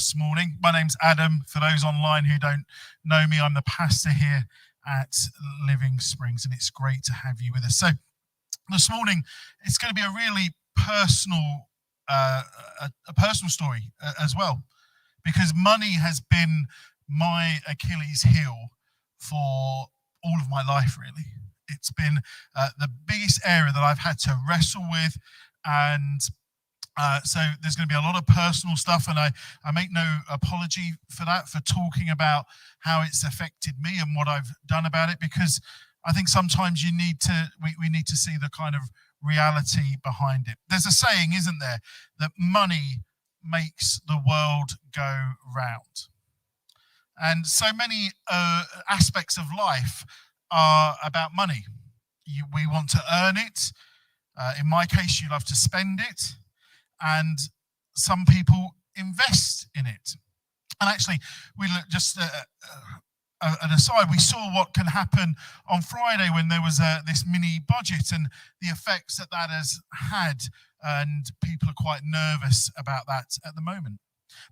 This morning. My name's Adam. For those online who don't know me, I'm the pastor here at Living Springs, and it's great to have you with us. So this morning, it's going to be a really personal, a personal story as well, because money has been my Achilles heel for all of my life, really. It's been the biggest area that I've had to wrestle with, and so there's going to be a lot of personal stuff, and I make no apology for that, for talking about how it's affected me and what I've done about it, because I think sometimes we need to see the kind of reality behind it. There's a saying, isn't there, that money makes the world go round. And so many aspects of life are about money. We want to earn it. In my case, you love to spend it. And some people invest in it. And actually, we just an aside, we saw what can happen on Friday when there was this mini budget and the effects that has had, and people are quite nervous about that at the moment.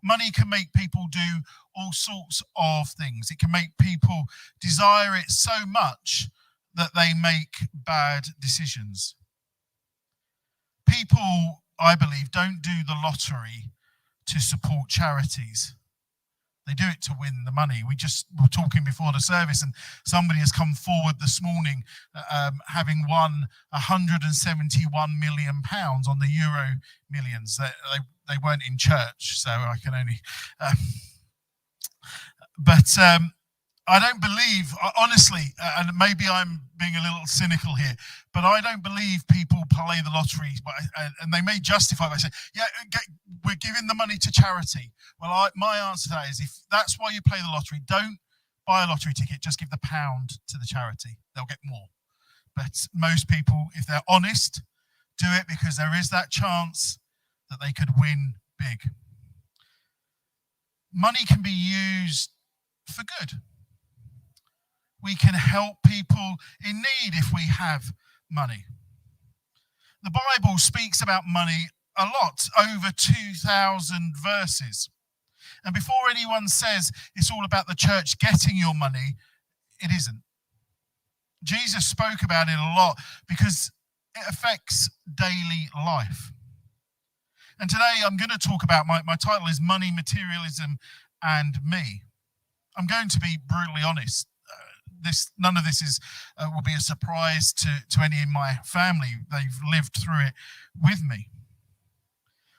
Money can make people do all sorts of things. It can make people desire it so much that they make bad decisions. People, I believe, don't do the lottery to support charities. They do it to win the money. We just were talking before the service, and somebody has come forward this morning having won £171 million on the Euro Millions. They weren't in church, so I can only... I don't believe, honestly, and maybe I'm being a little cynical here, but I don't believe people play the lottery, and they may justify by saying, yeah, we're giving the money to charity. Well, my answer to that is, if that's why you play the lottery, don't buy a lottery ticket, just give the pound to the charity. They'll get more. But most people, if they're honest, do it because there is that chance that they could win big. Money can be used for good. We can help people in need if we have money. The Bible speaks about money a lot, over 2,000 verses. And before anyone says it's all about the church getting your money, it isn't. Jesus spoke about it a lot because it affects daily life. And today I'm going to talk about, my title is Money, Materialism, and Me. I'm going to be brutally honest. None of this will be a surprise to any in my family. They've lived through it with me.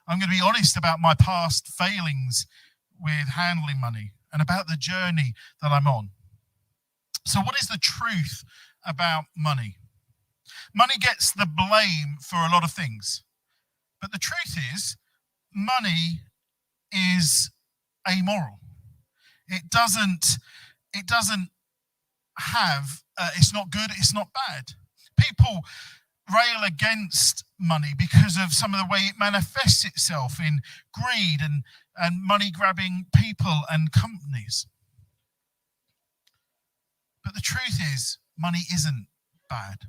I'm going to be honest about my past failings with handling money and about the journey that I'm on. So what is the truth about money? Money gets the blame for a lot of things. But the truth is, money is amoral. It doesn't have, it's not good, it's not bad. People rail against money because of some of the way it manifests itself in greed and money grabbing people and companies. But the truth is, money isn't bad.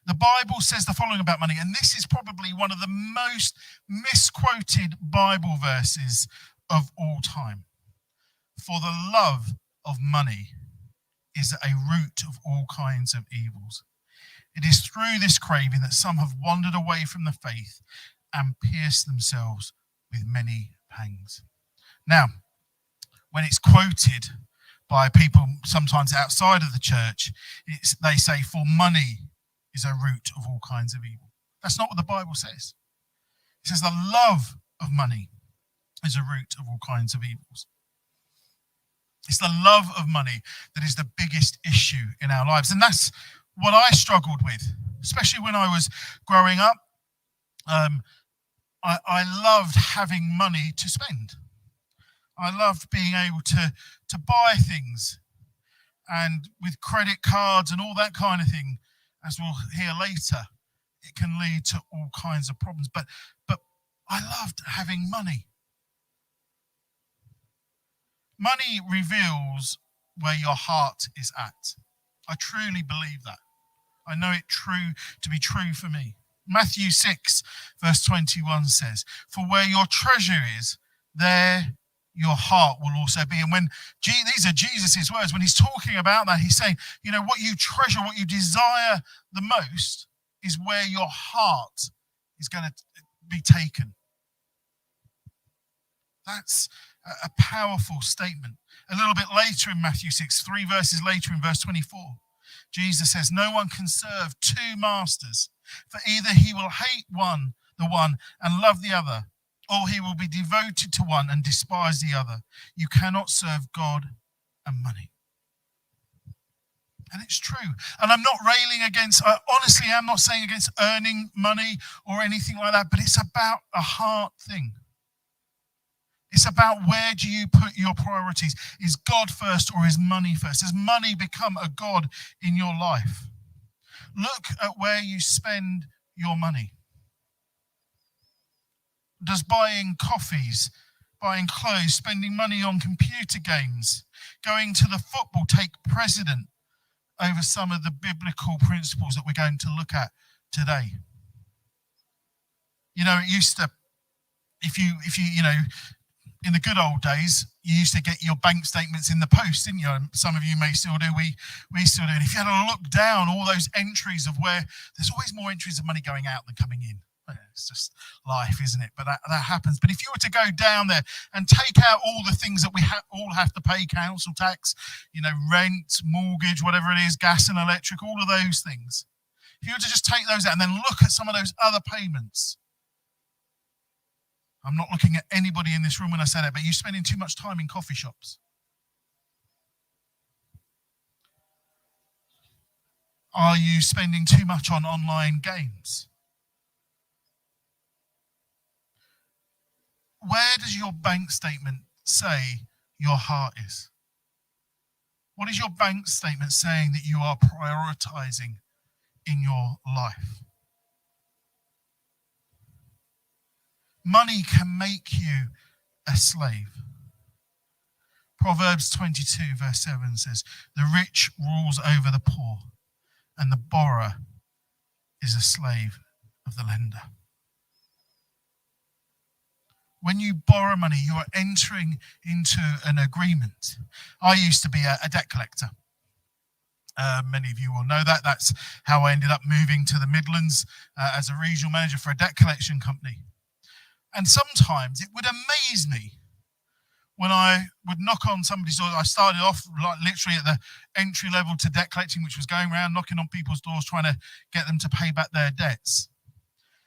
The Bible says the following about money, and this is probably one of the most misquoted Bible verses of all time. For the love of money is a root of all kinds of evils. It is through this craving that some have wandered away from the faith and pierced themselves with many pangs. Now, when it's quoted by people sometimes outside of the church, they say, for money is a root of all kinds of evil. That's not what the Bible says. It says the love of money is a root of all kinds of evils. It's the love of money that is the biggest issue in our lives. And that's what I struggled with, especially when I was growing up. I loved having money to spend. I loved being able to buy things. And with credit cards and all that kind of thing, as we'll hear later, it can lead to all kinds of problems. But I loved having money. Money reveals where your heart is at. I truly believe that. I know it to be true for me. Matthew 6, verse 21 says, for where your treasure is, there your heart will also be. And when these are Jesus' words, when he's talking about that, he's saying, what you treasure, what you desire the most is where your heart is going to be taken. That's a powerful statement. A little bit later in Matthew 6, 3 verses later in verse 24, Jesus says, no one can serve two masters, for either he will hate the one and love the other, or he will be devoted to one and despise the other. You cannot serve God and money. And it's true. And I'm not railing against, honestly, I'm not saying against earning money or anything like that, but it's about a heart thing. It's about where do you put your priorities? Is God first or is money first? Has money become a God in your life? Look at where you spend your money. Does buying coffees, buying clothes, spending money on computer games, going to the football take precedent over some of the biblical principles that we're going to look at today? It used to, if you in the good old days, you used to get your bank statements in the post, didn't you? Some of you may still do. We still do. And if you had a look down all those entries of where there's always more entries of money going out than coming in. It's just life, isn't it? But that happens. But if you were to go down there and take out all the things that we all have to pay, council tax, rent, mortgage, whatever it is, gas and electric, all of those things. If you were to just take those out and then look at some of those other payments. I'm not looking at anybody in this room when I say that, but you're spending too much time in coffee shops. Are you spending too much on online games? Where does your bank statement say your heart is? What is your bank statement saying that you are prioritizing in your life? Money can make you a slave. Proverbs 22 verse 7 says, the rich rules over the poor, and the borrower is a slave of the lender. When you borrow money, you are entering into an agreement. I used to be a debt collector. Many of you will know that. That's how I ended up moving to the Midlands as a regional manager for a debt collection company. And sometimes it would amaze me when I would knock on somebody's door. I started off like literally at the entry level to debt collecting, which was going around knocking on people's doors, trying to get them to pay back their debts.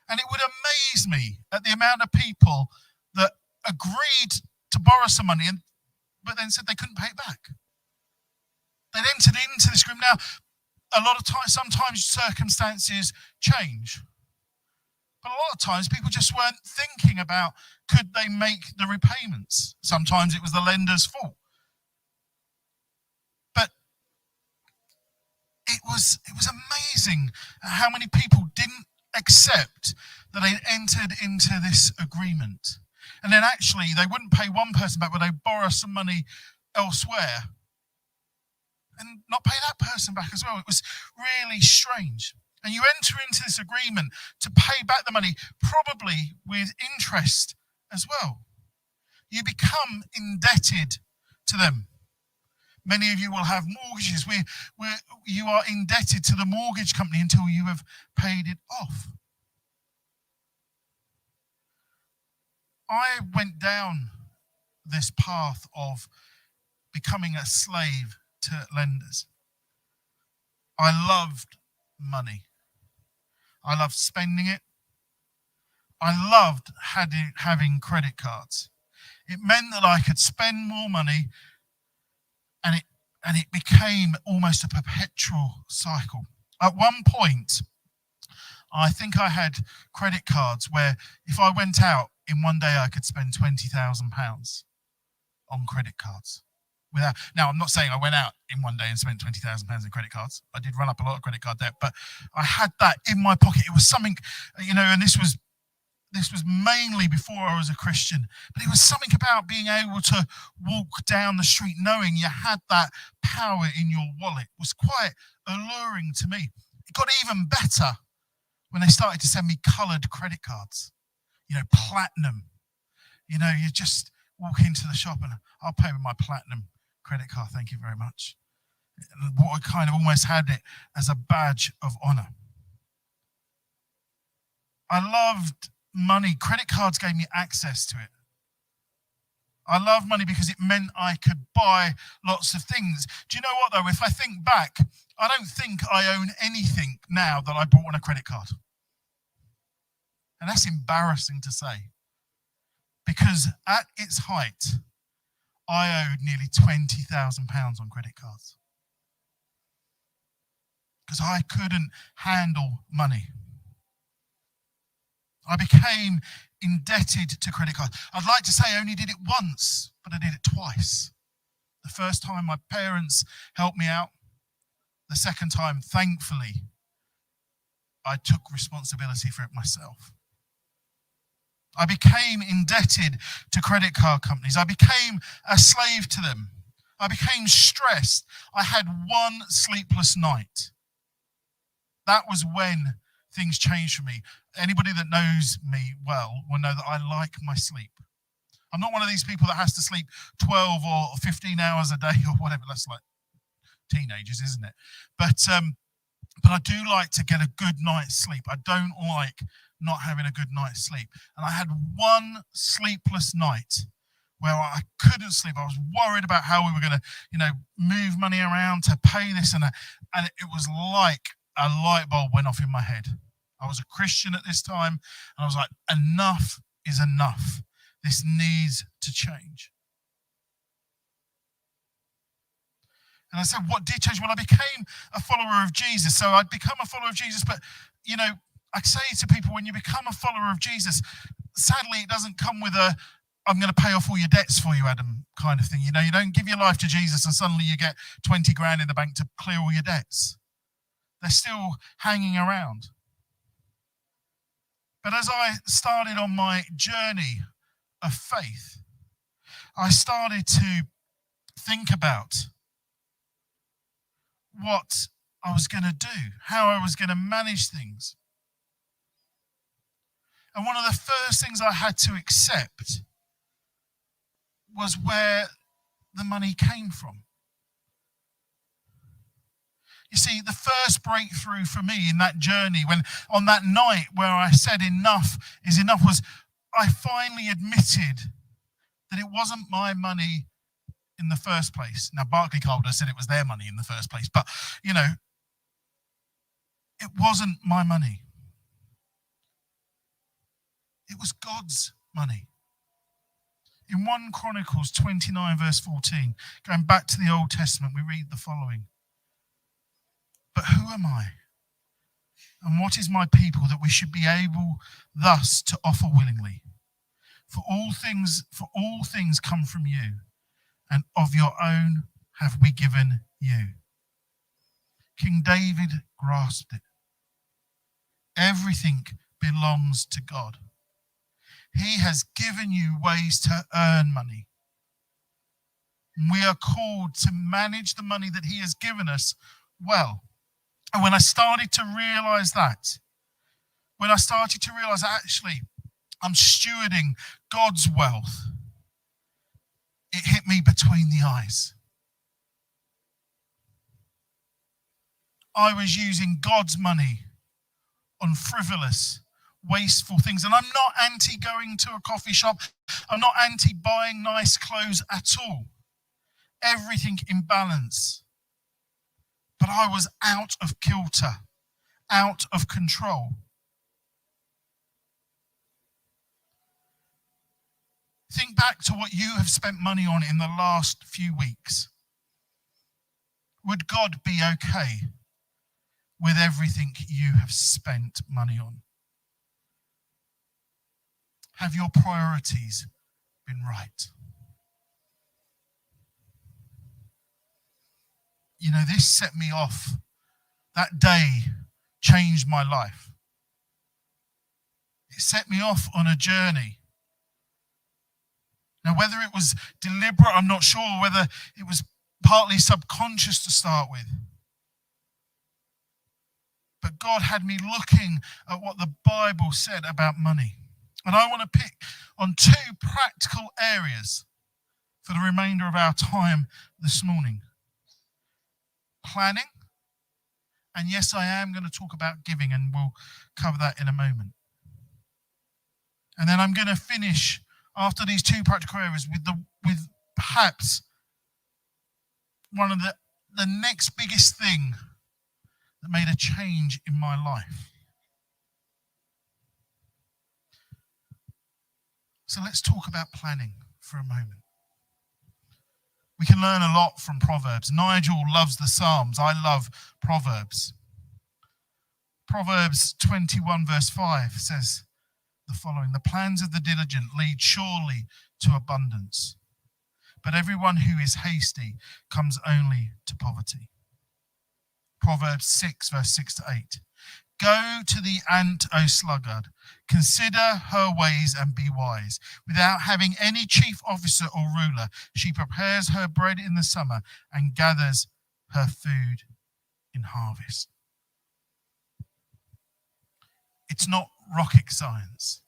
And it would amaze me at the amount of people that agreed to borrow some money, but then said they couldn't pay it back. They'd entered into this agreement. Now, a lot of times, sometimes circumstances change. But a lot of times people just weren't thinking about could they make the repayments. Sometimes it was the lender's fault. But it was amazing how many people didn't accept that they'd entered into this agreement. And then actually they wouldn't pay one person back, but they'd borrow some money elsewhere and not pay that person back as well. It was really strange. And you enter into this agreement to pay back the money, probably with interest as well. You become indebted to them. Many of you will have mortgages where you are indebted to the mortgage company until you have paid it off. I went down this path of becoming a slave to lenders. I loved money. I loved spending it. I loved having credit cards. It meant that I could spend more money, and it became almost a perpetual cycle. At one point, I think I had credit cards where if I went out in one day, I could spend £20,000 on credit cards. Now, I'm not saying I went out in one day and spent £20,000 in credit cards. I did run up a lot of credit card debt, but I had that in my pocket. It was something, and this was mainly before I was a Christian, but it was something about being able to walk down the street knowing you had that power in your wallet. It was quite alluring to me. It got even better when they started to send me coloured credit cards, platinum. You just walk into the shop and I'll pay with my platinum credit card, thank you very much. What I kind of almost had it as a badge of honor. I loved money. Credit cards gave me access to it. I love money because it meant I could buy lots of things. Do you know what though? If I think back, I don't think I own anything now that I bought on a credit card. And that's embarrassing to say. Because at its height, I owed nearly £20,000 on credit cards. Because I couldn't handle money. I became indebted to credit cards. I'd like to say I only did it once, but I did it twice. The first time my parents helped me out. The second time, thankfully, I took responsibility for it myself. I became indebted to credit card companies. I became a slave to them. I became stressed. I had one sleepless night. That was when things changed for me. Anybody that knows me well will know that I like my sleep. I'm not one of these people that has to sleep 12 or 15 hours a day or whatever. That's like teenagers, isn't it? But I do like to get a good night's sleep. I don't like not having a good night's sleep. And I had one sleepless night where I couldn't sleep. I was worried about how we were going to, move money around to pay this. And it was like a light bulb went off in my head. I was a Christian at this time, and I was like, enough is enough. This needs to change. And I said, what did change? Well, I became a follower of Jesus. So I'd become a follower of Jesus. But, I say to people, when you become a follower of Jesus, sadly, it doesn't come with a, I'm going to pay off all your debts for you, Adam, kind of thing. You don't give your life to Jesus and suddenly you get 20 grand in the bank to clear all your debts. They're still hanging around. But as I started on my journey of faith, I started to think about what I was going to do, how I was going to manage things. And one of the first things I had to accept was where the money came from. You see, the first breakthrough for me in that journey, when on that night where I said enough is enough, was I finally admitted that it wasn't my money in the first place. Now, Barclay Calder said it was their money in the first place, but, it wasn't my money. It was God's money. In 1 Chronicles 29, verse 14, going back to the Old Testament, we read the following. But who am I? And what is my people that we should be able thus to offer willingly? For all things come from you, and of your own have we given you. King David grasped it. Everything belongs to God. He has given you ways to earn money. We are called to manage the money that he has given us well. And when I started to realize that, actually I'm stewarding God's wealth, it hit me between the eyes. I was using God's money on frivolous, wasteful things. And I'm not anti going to a coffee shop. I'm not anti buying nice clothes at all. Everything in balance. But I was out of kilter, out of control. Think back to what you have spent money on in the last few weeks. Would God be okay with everything you have spent money on? Have your priorities been right? This set me off. That day changed my life. It set me off on a journey. Now, whether it was deliberate, I'm not sure. Whether it was partly subconscious to start with. But God had me looking at what the Bible said about money. And I want to pick on two practical areas for the remainder of our time this morning. Planning, and yes, I am going to talk about giving, and we'll cover that in a moment. And then I'm going to finish after these two practical areas with perhaps one of the next biggest thing that made a change in my life. So let's talk about planning for a moment. We can learn a lot from Proverbs. Nigel loves the Psalms. I love Proverbs. Proverbs 21 verse 5 says the following: the plans of the diligent lead surely to abundance, but everyone who is hasty comes only to poverty. Proverbs 6 verse 6 to 8. Go to the ant, O sluggard, consider her ways and be wise. Without having any chief officer or ruler, she prepares her bread in the summer and gathers her food in harvest. It's not rocket science.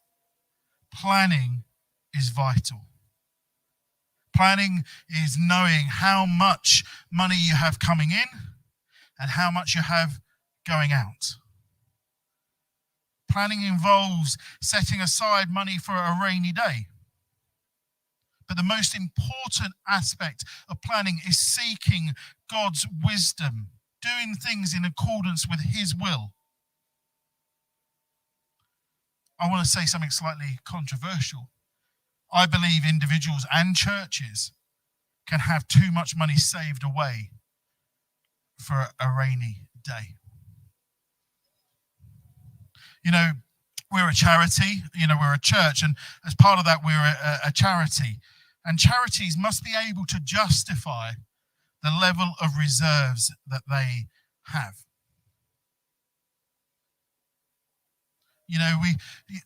Planning is vital. Planning is knowing how much money you have coming in and how much you have going out. Planning involves setting aside money for a rainy day. But the most important aspect of planning is seeking God's wisdom, doing things in accordance with His will. I want to say something slightly controversial. I believe individuals and churches can have too much money saved away for a rainy day. You know, we're a charity, we're a church, and as part of that, we're a charity. And charities must be able to justify the level of reserves that they have.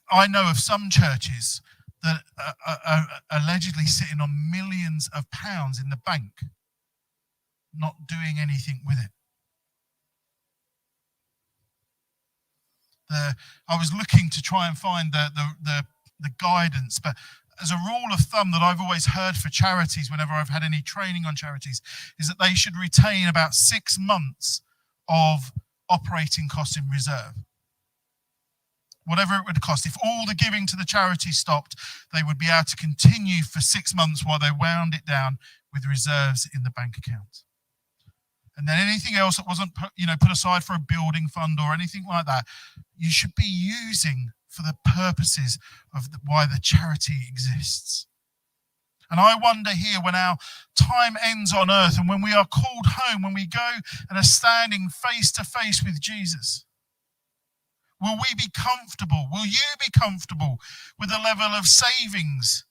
I know of some churches that are allegedly sitting on millions of pounds in the bank, not doing anything with it. I was looking to try and find the guidance, but as a rule of thumb that I've always heard for charities whenever I've had any training on charities is that they should retain about 6 months of operating costs in reserve. Whatever it would cost. If all the giving to the charity stopped, they would be able to continue for 6 months while they wound it down with reserves in the bank account. And then anything else that wasn't put aside for a building fund or anything like that, you should be using for the purposes of why the charity exists. And I wonder here, when our time ends on earth and when we are called home, when we go and are standing face to face with Jesus, will we be comfortable? Will you be comfortable with the level of savings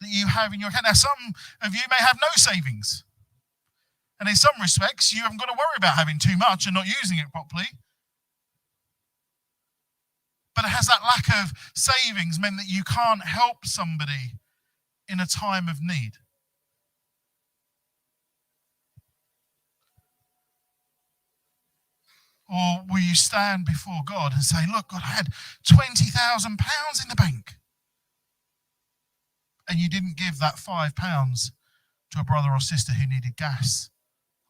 that you have in your account? Now, some of you may have no savings. And in some respects, you haven't got to worry about having too much and not using it properly. But has that lack of savings meant that you can't help somebody in a time of need? Or will you stand before God and say, look, God, I had £20,000 in the bank. And you didn't give that £5 to a brother or sister who needed gas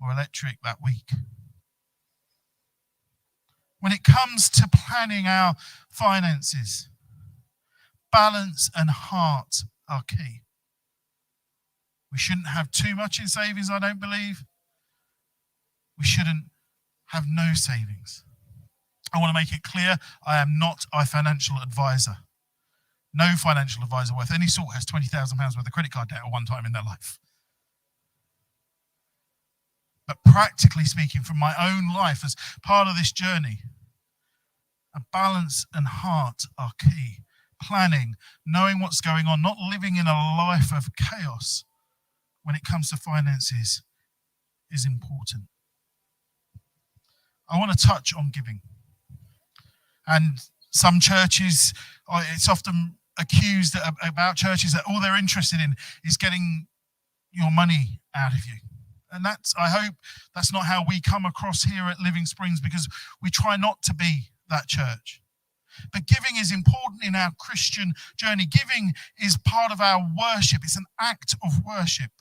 or electric that week. When it comes to planning our finances, balance and heart are key. We shouldn't have too much in savings, I don't believe. We shouldn't have no savings. I want to make it clear, I am not a financial advisor. No financial advisor worth any sort has £20,000 worth of credit card debt at one time in their life. But practically speaking, from my own life as part of this journey, a balance and heart are key. Planning, knowing what's going on, not living in a life of chaos when it comes to finances is important. I want to touch on giving. And some churches, it's often accused about churches that all they're interested in is getting your money out of you. And I hope that's not how we come across here at Living Springs, because we try not to be that church. But giving is important in our Christian journey. Giving is part of our worship. It's an act of worship.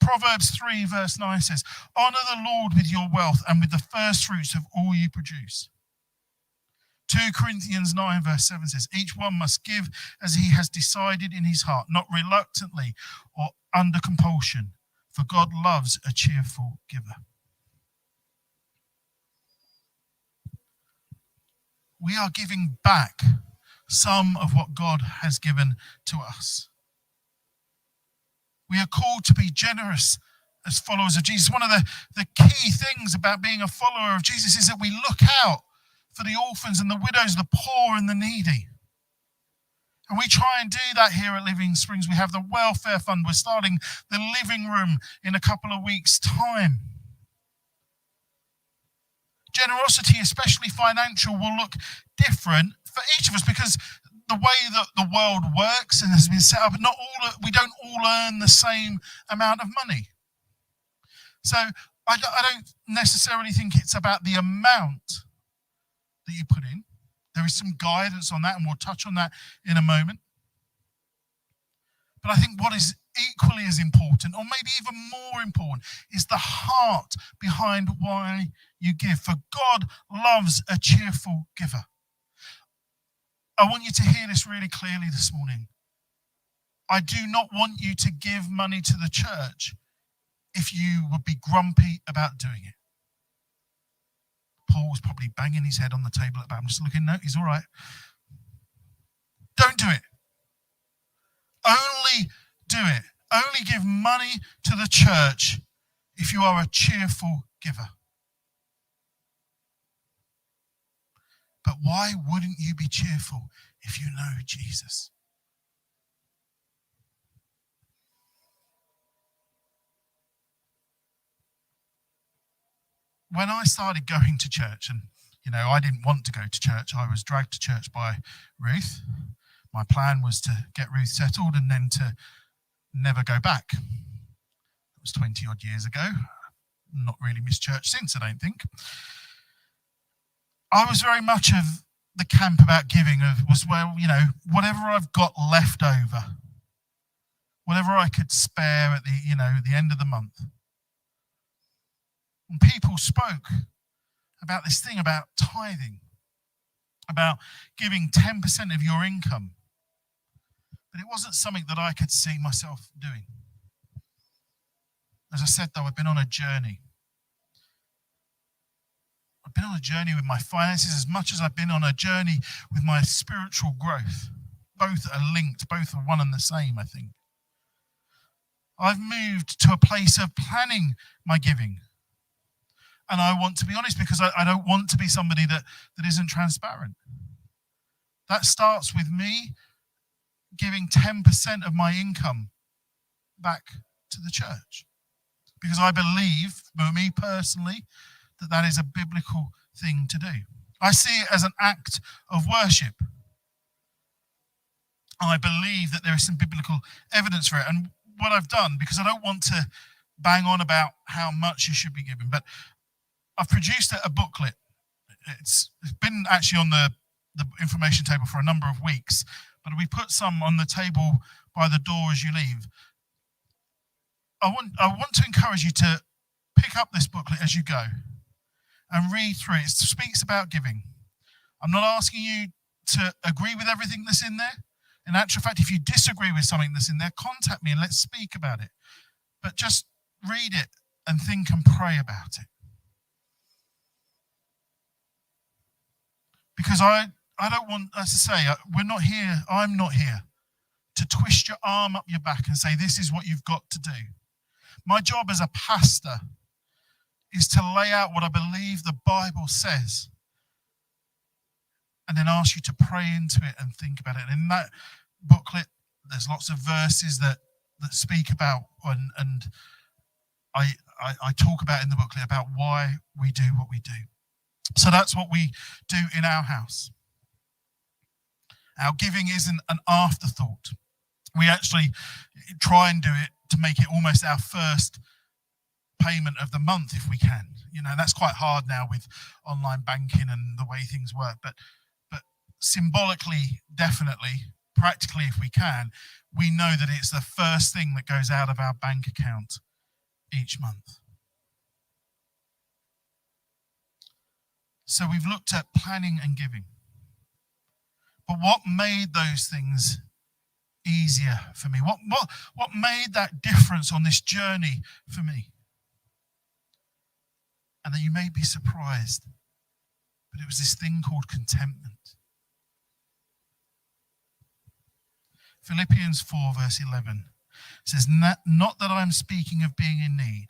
Proverbs 3 verse 9 says, "Honor the Lord with your wealth and with the first fruits of all you produce." 2 Corinthians 9 verse 7 says, "Each one must give as he has decided in his heart, not reluctantly or under compulsion, for God loves a cheerful giver." We are giving back some of what God has given to us. We are called to be generous as followers of Jesus. One of the key things about being a follower of Jesus is that we look out for the orphans and the widows, the poor and the needy. And we try and do that here at Living Springs. We have the welfare fund. We're starting the living room in a couple of weeks' time. Generosity, especially financial, will look different for each of us because the way that the world works and has been set up, we don't all earn the same amount of money. So I don't necessarily think it's about the amount that you put in. There is some guidance on that, and we'll touch on that in a moment. But I think what is equally as important, or maybe even more important, is the heart behind why you give. For God loves a cheerful giver. I want you to hear this really clearly this morning. I do not want you to give money to the church if you would be grumpy about doing it. Paul was probably banging his head on the table at the back. I'm just looking, no, he's all right. Don't do it. Only do it. Only give money to the church if you are a cheerful giver. But why wouldn't you be cheerful if you know Jesus? When I started going to church, and I didn't want to go to church, I was dragged to church by Ruth. My plan was to get Ruth settled and then to never go back. It was 20 odd years ago. Not really missed church since, I don't think. I was very much of the camp about giving whatever I've got left over, whatever I could spare at the end of the month. And people spoke about this thing about tithing, about giving 10% of your income. But it wasn't something that I could see myself doing. As I said, though, I've been on a journey. I've been on a journey with my finances as much as I've been on a journey with my spiritual growth. Both are linked, both are one and the same, I think. I've moved to a place of planning my giving. And I want to be honest because I don't want to be somebody that isn't transparent. That starts with me giving 10% of my income back to the church. Because I believe, for me personally, that is a biblical thing to do. I see it as an act of worship. I believe that there is some biblical evidence for it. And what I've done, because I don't want to bang on about how much you should be giving, but I've produced a booklet. It's been actually on the information table for a number of weeks, but we put some on the table by the door as you leave. I want to encourage you to pick up this booklet as you go and read through it. It speaks about giving. I'm not asking you to agree with everything that's in there. In actual fact, if you disagree with something that's in there, contact me and let's speak about it. But just read it and think and pray about it. Because I don't want, as I say, I'm not here to twist your arm up your back and say, this is what you've got to do. My job as a pastor is to lay out what I believe the Bible says and then ask you to pray into it and think about it. And in that booklet, there's lots of verses that speak about and I talk about in the booklet about why we do what we do. So that's what we do in our house. Our giving isn't an afterthought. We actually try and do it to make it almost our first payment of the month if we can. That's quite hard now with online banking and the way things work. But symbolically, definitely, practically if we can, we know that it's the first thing that goes out of our bank account each month. So we've looked at planning and giving. But what made those things easier for me? What made that difference on this journey for me? And then you may be surprised, but it was this thing called contentment. Philippians 4 verse 11 says, not that I am speaking of being in need,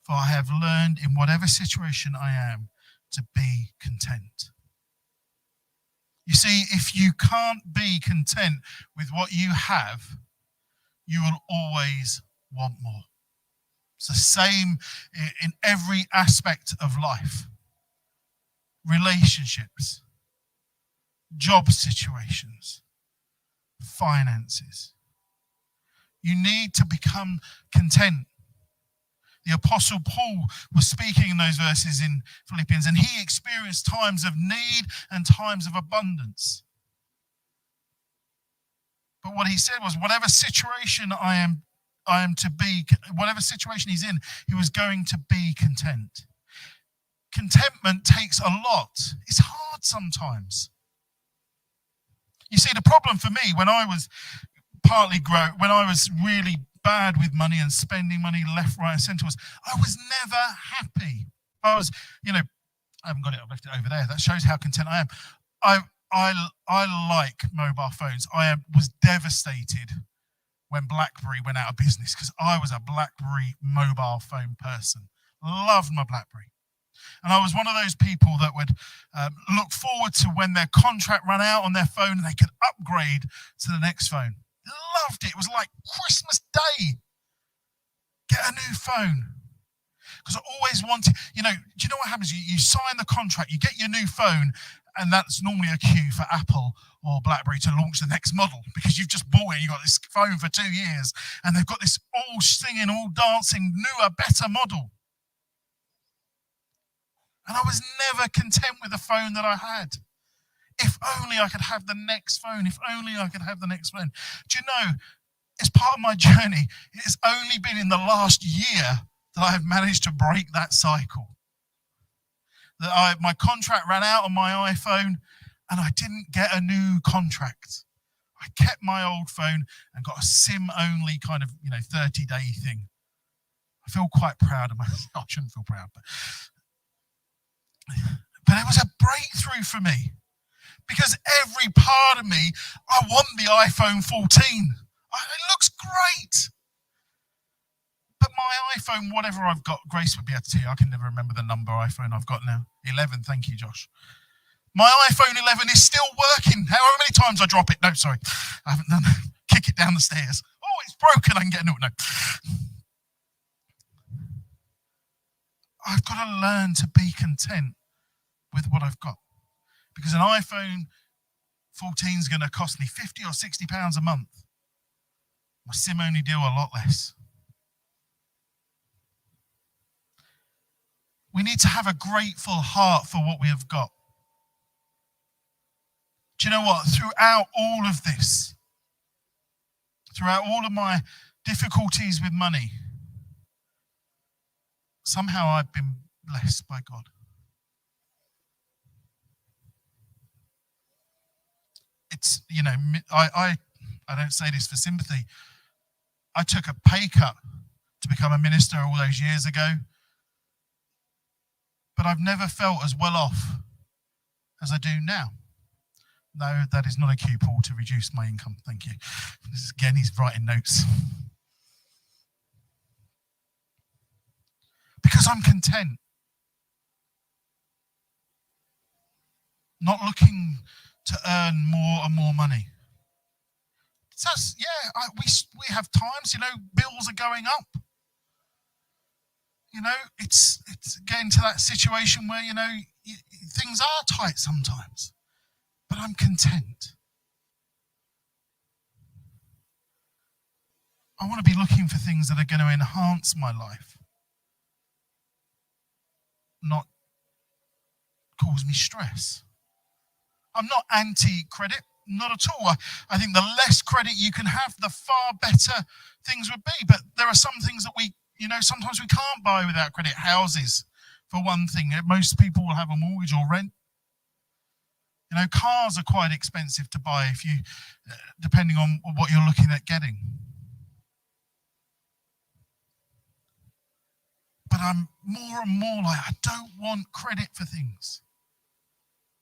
for I have learned in whatever situation I am to be content. You see, if you can't be content with what you have, you will always want more. It's the same in every aspect of life. Relationships, job situations, finances. You need to become content. The Apostle Paul was speaking in those verses in Philippians, and he experienced times of need and times of abundance. But what he said was, whatever situation I am to be, whatever situation he's in, he was going to be content. Contentment takes a lot. It's hard sometimes. You see, the problem for me when I was when I was really bad with money and spending money left, right, and centre was I was never happy. I haven't got it. I've left it over there. That shows how content I am. I like mobile phones. Was devastated when BlackBerry went out of business because I was a BlackBerry mobile phone person. Loved my BlackBerry. And I was one of those people that would look forward to when their contract ran out on their phone and they could upgrade to the next phone. Loved it. It was like Christmas Day. Get a new phone. Because I always wanted, do you know what happens? You sign the contract, you get your new phone, and that's normally a queue for Apple or BlackBerry to launch the next model because you've just bought it, you've got this phone for 2 years, and they've got this all singing, all dancing, newer, better model. And I was never content with the phone that I had. If only I could have the next phone. If only I could have the next phone. Do you know, as part of my journey, it's only been in the last year that I have managed to break that cycle. That my contract ran out on my iPhone and I didn't get a new contract. I kept my old phone and got a SIM-only kind of, 30-day thing. I feel quite proud of myself. I shouldn't feel proud, but it was a breakthrough for me. Because every part of me, I want the iPhone 14. It looks great. But my iPhone, whatever I've got, Grace would be able to tell you, I can never remember the number iPhone I've got now. 11, thank you, Josh. My iPhone 11 is still working. However many times I drop it. No, sorry. I haven't done that. Kick it down the stairs. Oh, it's broken. I can get a new one. No. I've got to learn to be content with what I've got. Because an iPhone 14 is going to cost me £50 or £60 a month. My SIM-only deal a lot less. We need to have a grateful heart for what we have got. Do you know what? Throughout all of this, throughout all of my difficulties with money, somehow I've been blessed by God. It's, I don't say this for sympathy. I took a pay cut to become a minister all those years ago. But I've never felt as well off as I do now. No, that is not a cue, Paul, to reduce my income. Thank you. Again, he's writing notes. Because I'm content. Not looking to earn more and more money. So, we have times, bills are going up. It's getting to that situation where, things are tight sometimes. But I'm content. I want to be looking for things that are going to enhance my life. Not cause me stress. I'm not anti-credit, not at all. I think the less credit you can have, the far better things would be. But there are some things that sometimes we can't buy without credit. Houses, for one thing. Most people will have a mortgage or rent. Cars are quite expensive to buy depending on what you're looking at getting. But I'm more and more like, I don't want credit for things.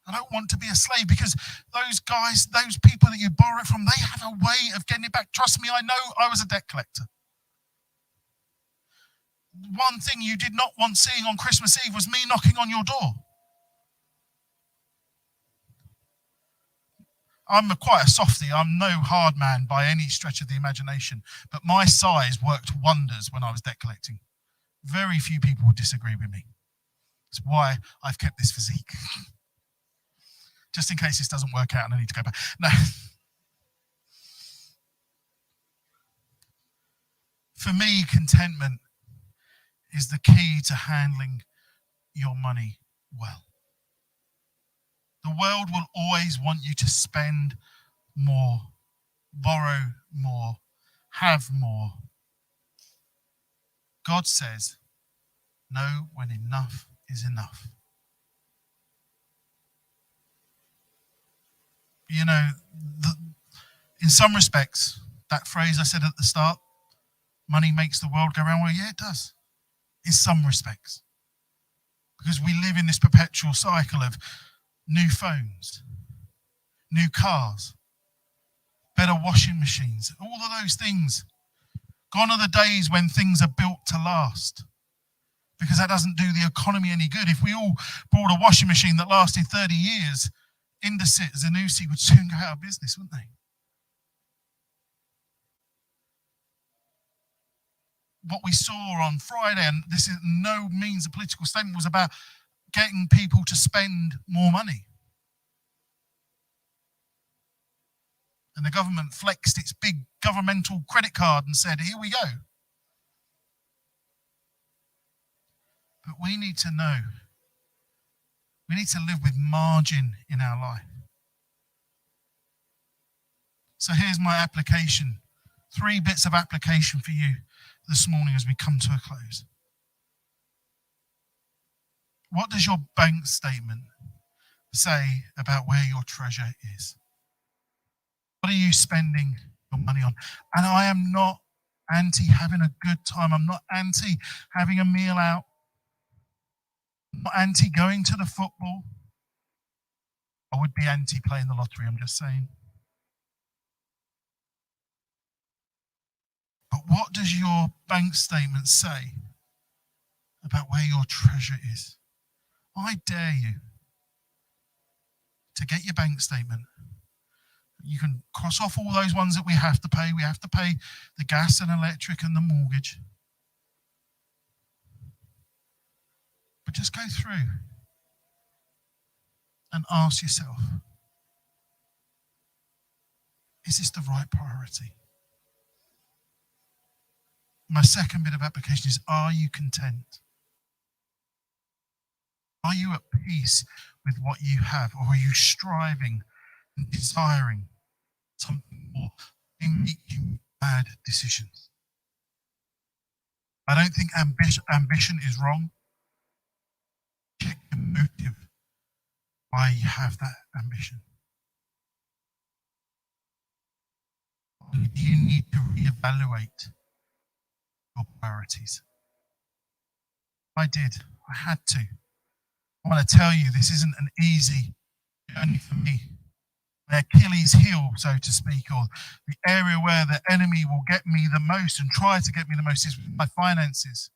I don't want to be a slave, because those guys, those people that you borrow it from, they have a way of getting it back. Trust me, I know. I was a debt collector. One thing you did not want seeing on Christmas Eve was me knocking on your door. I'm quite a softie. I'm no hard man by any stretch of the imagination. But my size worked wonders when I was debt collecting. Very few people would disagree with me. That's why I've kept this physique. Just in case this doesn't work out and I need to go back. No. For me, contentment is the key to handling your money well. The world will always want you to spend more, borrow more, have more. God says, know when enough is enough. In some respects, that phrase I said at the start, money makes the world go round, well, yeah, it does. In some respects. Because we live in this perpetual cycle of new phones, new cars, better washing machines, all of those things. Gone are the days when things are built to last, because that doesn't do the economy any good. If we all bought a washing machine that lasted 30 years, Indesit, Zanussi would soon go out of business, wouldn't they? What we saw on Friday, and this is no means a political statement, was about getting people to spend more money. And the government flexed its big governmental credit card and said, here we go. But we need to know, we need to live with margin in our life. So here's my application. 3 bits of application for you this morning as we come to a close. What does your bank statement say about where your treasure is? What are you spending your money on? And I am not anti having a good time. I'm not anti having a meal out. I'm not anti going to the football. I would be anti playing the lottery, I'm just saying. But what does your bank statement say about where your treasure is? I dare you to get your bank statement. You can cross off all those ones that we have to pay. We have to pay the gas and electric and the mortgage. But just go through and ask yourself, is this the right priority? My second bit of application is, are you content? Are you at peace with what you have? Or are you striving and desiring something more? They make you make bad decisions. I don't think ambition is wrong. Check the motive why you have that ambition. Do you need to reevaluate your priorities? I did. I had to. I want to tell you, this isn't an easy journey for me. My Achilles heel, so to speak, or the area where the enemy will get me the most and try to get me the most, is my finances.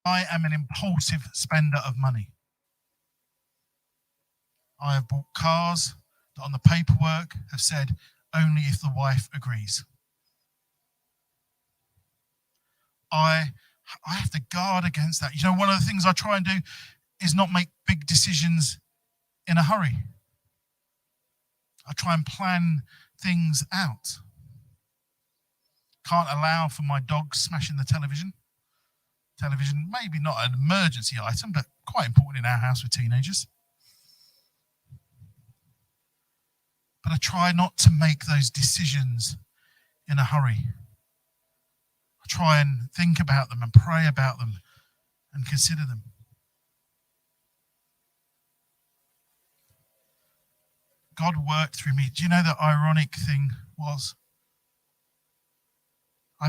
I am an impulsive spender of money. I have bought cars that on the paperwork have said only if the wife agrees. I have to guard against that. One of the things I try and do is not make big decisions in a hurry. I try and plan things out. Can't allow for my dog smashing the television. Television, maybe not an emergency item, but quite important in our house with teenagers. But I try not to make those decisions in a hurry. I try and think about them and pray about them and consider them. God worked through me. Do you know the ironic thing was? I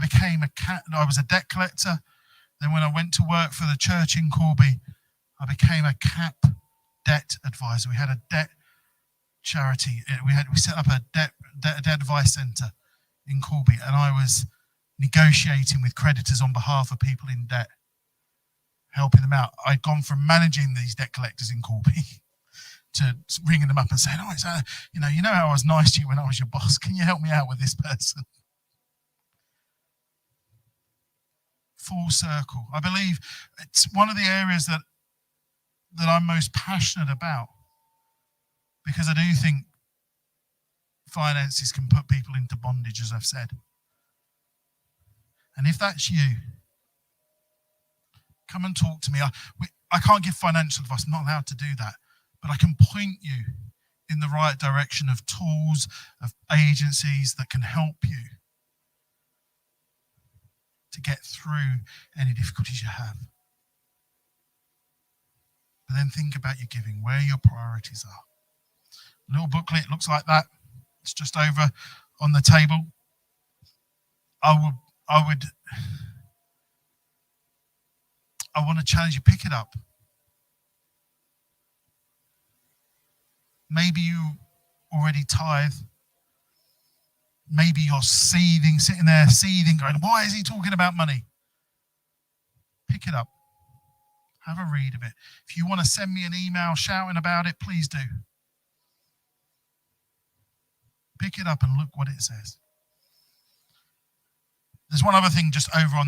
was a debt collector. Then when I went to work for the church in Corby, I became a CAP debt advisor. We had a debt charity. We set up a debt advice centre in Corby, and I was negotiating with creditors on behalf of people in debt, helping them out. I'd gone from managing these debt collectors in Corby to ringing them up and saying, "Oh, you know how I was nice to you when I was your boss. Can you help me out with this person?" Full circle. I believe it's one of the areas that I'm most passionate about, because I do think finances can put people into bondage, as I've said. And if that's you, come and talk to me. I can't give financial advice. I'm not allowed to do that. But I can point you in the right direction of tools, of agencies that can help you to get through any difficulties you have. But then think about your giving, where your priorities are. A little booklet looks like that. It's just over on the table. I want to challenge you, pick it up. Maybe you already tithe. Maybe you're sitting there seething, going, why is he talking about money? Pick it up. Have a read of it. If you want to send me an email shouting about it, please do. Pick it up and look what it says. There's one other thing just over on that.